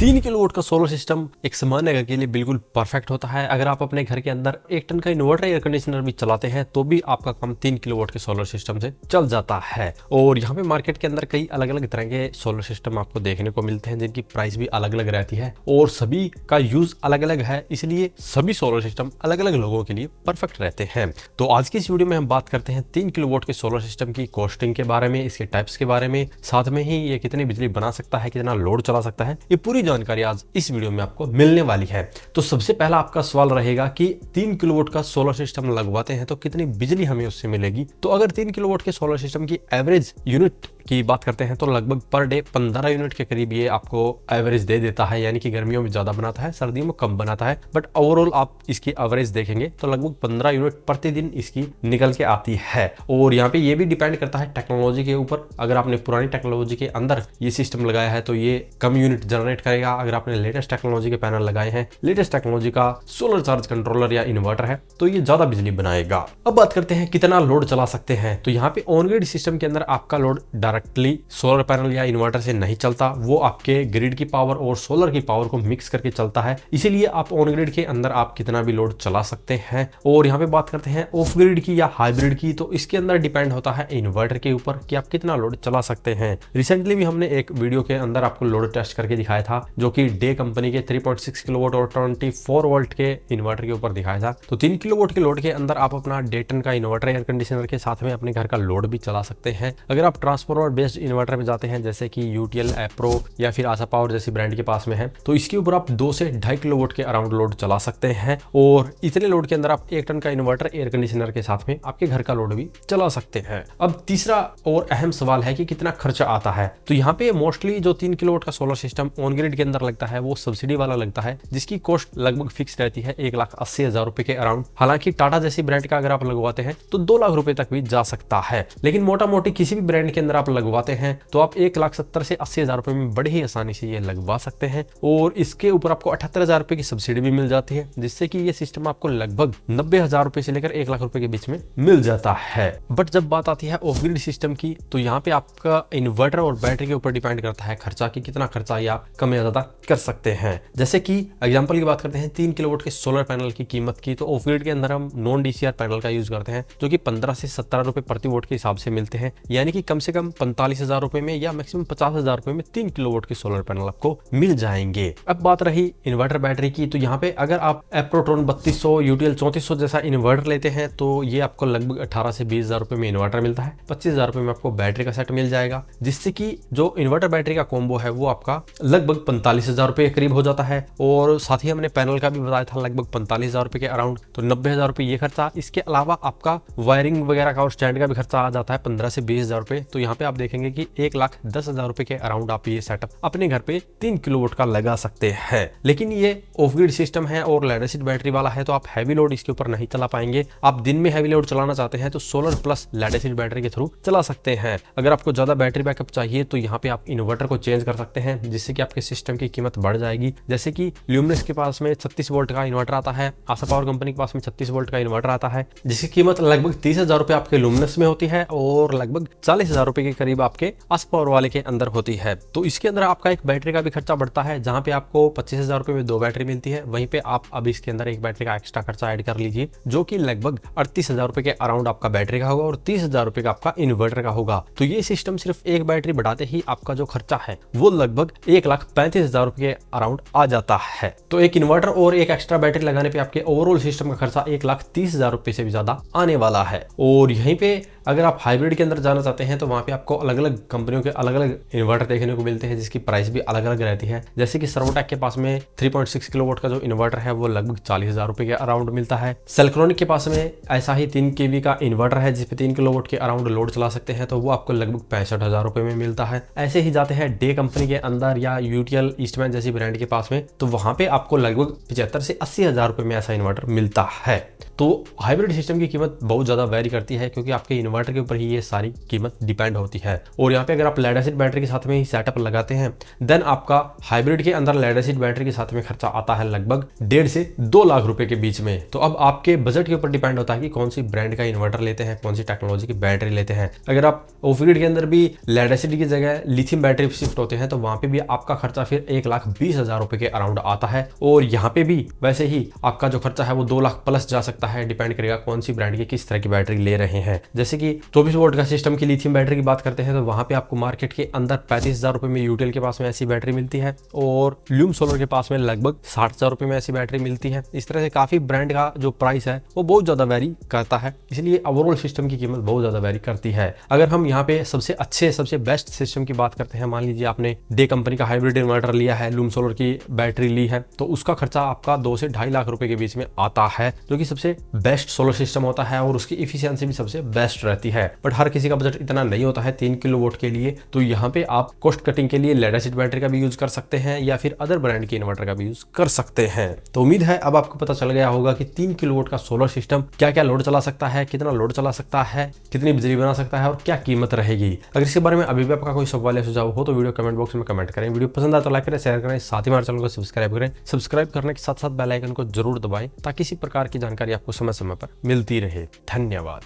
3 kilowatt का solar system एक सामान्य घर के लिए बिल्कुल परफेक्ट होता है। अगर आप अपने घर के अंदर 1 टन का इन्वर्टर एयर कंडीशनर भी चलाते हैं तो भी आपका काम 3 किलोवाट के सोलर सिस्टम से चल जाता है। और यहाँ पे मार्केट के अंदर कई अलग अलग तरह के सोलर सिस्टम आपको देखने को मिलते हैं जिनकी प्राइस भी अलग अलग रहती है और सभी का यूज अलग अलग है, इसलिए सभी सोलर सिस्टम अलग अलग लोगों के लिए परफेक्ट रहते हैं। तो आज की इस वीडियो में हम बात करते हैं 3 किलोवाट के सोलर सिस्टम की कॉस्टिंग के बारे में, इसके टाइप्स के बारे में, साथ में ही ये कितनी बिजली बना सकता है, कितना लोड चला सकता है, ये पूरी जानकारी आज इस वीडियो में आपको मिलने वाली है। तो सबसे पहला आपका सवाल रहेगा कि 3 किलोवाट का सोलर सिस्टम लगवाते हैं तो कितनी बिजली हमें उससे मिलेगी। तो अगर 3 किलोवाट के सोलर सिस्टम की एवरेज यूनिट की बात करते हैं तो लगभग पर डे 15 यूनिट के करीब ये आपको एवरेज दे देता है, यानी कि गर्मियों में ज्यादा बनाता है, सर्दियों में कम बनाता है। बट ओवरऑल आप इसकी एवरेज देखेंगे तो लगभग 15 यूनिट प्रतिदिन इसकी निकल के आती है। और यहाँ पे ये भी डिपेंड करता है टेक्नोलॉजी के ऊपर। अगर आपने पुरानी टेक्नोलॉजी के अंदर ये सिस्टम लगाया है तो ये कम यूनिट जनरेट करेगा। अगर आपने लेटेस्ट टेक्नोलॉजी के पैनल लगाए हैं, लेटेस्ट टेक्नोलॉजी का सोलर चार्ज कंट्रोलर या इन्वर्टर है, तो ये ज्यादा बिजली बनाएगा। अब बात करते हैं कितना लोड चला सकते हैं। तो यहाँ पे ऑन ग्रिड सिस्टम के अंदर आपका लोड डायरेक्टली सोलर पैनल या इन्वर्टर से नहीं चलता, वो आपके ग्रिड की पावर और सोलर की पावर को मिक्स करके चलता है। इसीलिए आप ऑन ग्रिड के अंदर आप कितना भी लोड चला सकते हैं। और यहाँ पे बात करते हैं ऑफ ग्रिड की या हाइब्रिड की, तो इसके अंदर डिपेंड होता है इन्वर्टर के ऊपर कि आप कितना लोड चला सकते हैं। रिसेंटली भी हमने एक वीडियो के अंदर आपको लोड टेस्ट करके दिखाया था, जो कि डे कंपनी के 3.6 किलोवाट और 24 वोल्ट के इन्वर्टर के ऊपर दिखाया था। तो 3 किलोवाट के लोड के अंदर आप अपना डे टन का इन्वर्टर एयर कंडीशनर के साथ में अपने घर का लोड भी चला सकते हैं। अगर आप ट्रांसफॉर्मर बेस्ड इन्वर्टर में जाते हैं जैसे कि यूटीएल, एप्रो या फिर आशा पावर जैसी ब्रांड के पास में है, तो इसके ऊपर आप 2 से 2.5 किलोवाट के अराउंड लोड चला सकते हैं। और इतने लोड के अंदर आप 1 टन का इन्वर्टर एयर कंडीशनर के साथ में आपके घर का लोड भी चला सकते हैं। अब तीसरा और अहम सवाल है कि कितना खर्चा आता है। तो यहाँ पे मोस्टली जो 3 किलोवाट का सोलर सिस्टम ऑन ग्रिड के अंदर लगता है वो सब्सिडी वाला लगता है, जिसकी कॉस्ट लगभग फिक्स रहती है 1,80,000 रुपए के अराउंड। हालांकि टाटा जैसी ब्रांड का अगर आप लगवाते हैं तो 2 लाख रुपए तक भी जा सकता है। लेकिन मोटा मोटी किसी भी ब्रांड के अंदर आप लगवाते हैं तो आप 1,70,000 से 80,000 रुपए में बड़े ही आसानी से ये लगवा सकते हैं। और इसके ऊपर आपको 78,000 रुपए की सब्सिडी भी मिल जाती है, जिससे कि ये सिस्टम आपको लगभग 90,000 रुपए से लेकर 1 लाख रुपए के बीच में मिल जाता है। बट जब बात आती है ऑफ ग्रिड सिस्टम की, तो यहाँ पे आपका इन्वर्टर और बैटरी के ऊपर डिपेंड करता है खर्चा की कितना खर्चा या आप कम या ज्यादा कर सकते हैं। जैसे कि एग्जांपल की बात करते हैं 3 किलोवाट के सोलर पैनल की कीमत की, तो ऑफ ग्रिड के अंदर हम नॉन डीसीआर पैनल का यूज करते हैं, जो कि 15 से 17 रुपए प्रति वोट के हिसाब से मिलते हैं, यानी कि कम से कम 45,000 रुपए में या मैक्सिमम 50,000 रुपए में 3 किलोवाट के सोलर पैनल आपको मिल जाएंगे। अब बात रही इन्वर्टर बैटरी की, तो यहाँ पे अगर आप एप्रोट्रॉन 3200, यूटीएल 3400 जैसा इन्वर्टर लेते हैं तो ये आपको लगभग 18 से 20,000 रुपए में इन्वर्टर मिलता है, 25,000 रुपए में आपको बैटरी का सेट मिल जाएगा, जिससे कि जो इन्वर्टर बैटरी का कॉम्बो है वो आपका लगभग 45,000 रुपए के करीब हो जाता है। और साथ ही हमने पैनल का भी बताया था लगभग 45,000 रुपए के अराउंड, तो 90,000 रुपए ये खर्चा। इसके अलावा आपका वायरिंग वगैरह का और स्टैंड का भी खर्चा आ जाता है 15 से 20,000 रुपए। तो यहाँ पे आप देखेंगे कि 1,10,000 रुपए के अराउंड आप ये सेटअप अपने घर पे 3 किलोवाट का लगा सकते हैं। लेकिन ये ऑफ ग्रिड सिस्टम है और लेड एसिड बैटरी वाला है, तो आप हैवी लोड इसके ऊपर नहीं चला पाएंगे। आप दिन में हैवी लोड चलाना चाहते हैं तो solar plus lead acid battery के थ्रू चला सकते हैं। अगर आपको ज्यादा बैटरी बैकअप चाहिए तो यहाँ पे आप इन्वर्टर को चेंज कर सकते हैं, जिससे कि आपके सिस्टम की कीमत बढ़ जाएगी। जैसे कि ल्यूमिनस के पास में 36 वोल्ट का इन्वर्टर आता है, आशा पावर कंपनी के पास में 36 वोल्ट का इन्वर्टर आता है, जिसकी कीमत लगभग 30,000 रुपए आपके ल्यूमिनस में होती है और लगभग 40,000 रुपए के करीब आपके आशा पावर वाले के अंदर होती है। तो इसके अंदर आपका एक बैटरी का भी खर्चा बढ़ता है, जहां पे आपको 25,000 रुपए में 2 बैटरी मिलती है, वहीं पे आप अब इसके अंदर एक बैटरी का एक्स्ट्रा खर्चा ऐड कर लीजिए, जो कि लगभग 38,000 रुपए के अराउंड आपका बैटरी का होगा और 30,000 रुपए का आपका इन्वर्टर का होगा। तो ये सिस्टम सिर्फ एक बैटरी बढ़ाते ही आपका जो खर्चा है वो लगभग 1,35,000 रुपए के अराउंड आ जाता है। तो एक इन्वर्टर और एक एक्स्ट्रा बैटरी लगाने पे आपके ओवरऑल सिस्टम का खर्चा 1,30,000 रुपए से भी ज्यादा आने वाला है। और यहीं पे अगर आप हाइब्रिड के अंदर जाना चाहते हैं तो वहां पे आपको अलग अलग कंपनियों के अलग अलग इन्वर्टर देखने को मिलते हैं, जिसकी प्राइस भी अलग अलग रहती है। जैसे कि सर्वोटेक के पास में 3.6 किलोवाट का जो इन्वर्टर है वो लगभग 40,000 रुपए के अराउंड मिलता है। सेल्क्रोनिक के पास में ऐसा ही 3 केवी का इन्वर्टर है जिसपे 3 किलोवाट के अराउंड लोड चला सकते हैं, तो वो आपको लगभग 65,000 रुपए में मिलता है। ऐसे ही जाते हैं डे कंपनी के अंदर या यूटीएल, ईस्टमैन जैसी ब्रांड के पास में, तो वहां पे आपको लगभग 75 से 80,000 रुपए में ऐसा इन्वर्टर मिलता है। तो हाइब्रिड सिस्टम की कीमत बहुत ज़्यादा वेरी करती है क्योंकि आपके इन्वर्टर के ऊपर ही ये सारी कीमत डिपेंड होती है। और यहाँ पे अगर आप लेड एसिड बैटरी के साथ में ही सेटअप लगाते हैं देन आपका हाइब्रिड के अंदर लेड एसिड बैटरी के साथ में खर्चा आता है लगभग 1.5 से 2 लाख रुपए के बीच में। तो अब आपके बजट के ऊपर डिपेंड होता है कि कौन सी ब्रांड का इन्वर्टर लेते हैं, कौन सी टेक्नोलॉजी की बैटरी लेते हैं। अगर आप ऑफ ग्रिड के अंदर भी लेड एसिड की जगह लिथियम बैटरी शिफ्ट होते हैं तो वहां पे भी आपका खर्चा फिर 1,20,000 रुपए के अराउंड आता है। और यहाँ पे भी वैसे ही आपका जो खर्चा है वो 2 लाख प्लस जा सकता है, डिपेंड करेगा कौन सी ब्रांड की किस तरह की बैटरी ले रहे हैं। जैसे कि 24 वोल्ट का सिस्टम की लिथियम बैटरी की बात करते हैं तो वहां पे आपको मार्केट के अंदर 35,000 रुपए में यूटेल के पास में ऐसी बैटरी मिलती है और ल्यूम सोलर के पास में लगभग 60,000 रुपए में ऐसी बैटरी मिलती है। इस तरह से काफी ब्रांड का जो प्राइस है वो बहुत ज्यादा वेरी करता है, इसलिए ओवरऑल सिस्टम की कीमत बहुत ज्यादा वेरी करती है। अगर हम यहाँ पे सबसे अच्छे सबसे बेस्ट सिस्टम की बात करते हैं, मान लीजिए आपने डे कंपनी का हाइब्रिड इन्वर्टर लिया है, लूम सोलर की बैटरी ली है, तो उसका खर्चा आपका 2 से 2.5 लाख रुपए के बीच में आता है, जो कि सबसे बेस्ट सोलर सिस्टम होता है और उसकी इफिशियंसी भी सबसे बेस्ट रहती है। बट हर किसी का बजट इतना नहीं होता है 3 किलोवाट के लिए, तो यहाँ पे आप कॉस्ट कटिंग के लिए लेड एसिड बैटरी का भी यूज कर सकते हैं या फिर अदर ब्रांड के इन्वर्टर का भी यूज कर सकते हैं। तो उम्मीद है अब आपको पता चल गया होगा कि 3 किलोवाट का सोलर सिस्टम क्या क्या लोड चला सकता है, कितना लोड चला सकता है, कितनी बिजली बना सकता है और क्या कीमत रहेगी। अगर इसके बारे में अभी भी आपका कोई सवाल या सुझाव हो तो वीडियो कमेंट बॉक्स में कमेंट करें। वीडियो पसंद आए तो लाइक करें, शेयर करें, साथ ही हमारे चैनल को सब्सक्राइब करें। सब्सक्राइब करने के साथ साथ बेल आइकन को जरूर दबाएं ताकि इसी प्रकार की जानकारी आपको समय समय पर मिलती रहे। धन्यवाद।